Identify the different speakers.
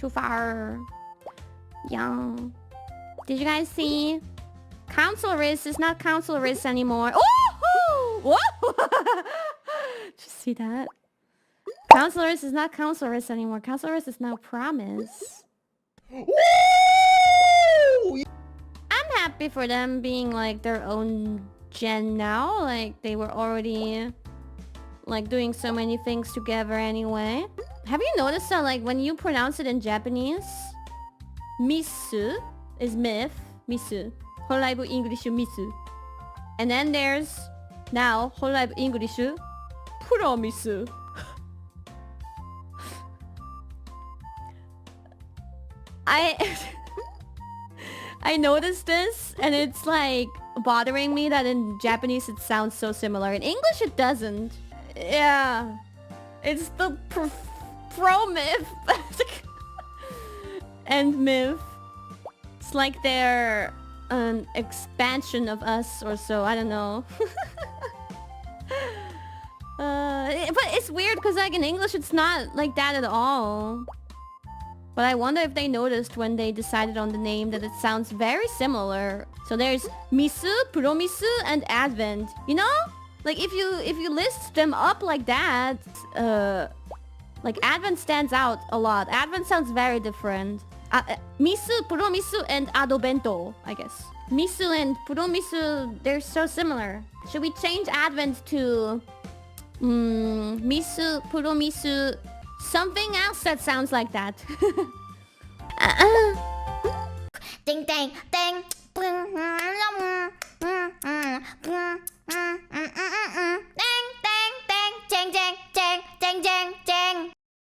Speaker 1: Too far. Yeah. Did you guys see? Counseloress is not counseloress anymore. Oh! Whoa! Did you see that? Counseloress is not counseloress anymore. Counseloress is now promise. I'm happy for them being like their own gen now. Like they were already like doing so many things together anyway. Have you noticed that like when you pronounce it in Japanese, misu is myth, misu. Hololive English misu. And then there's now hololive English promise. I noticed this and it's like bothering me that in Japanese it sounds so similar. In English it doesn't. Yeah. It's the pro-myth and myth. It's like they're an expansion of us or so. I don't know. But it's weird because like in English it's not like that at all. But I wonder if they noticed when they decided on the name that it sounds very similar. So there's misu, promisu, and advent. You know? Like if you list them up like that, like advent stands out a lot. Advent sounds very different. Misu, promisu, and adobento, I guess. Misu and promisu, they're so similar. Should we change advent to misu, promisu, something else that sounds like that?
Speaker 2: Ding ding ding. Ding ding ding ding ding ding ding ding.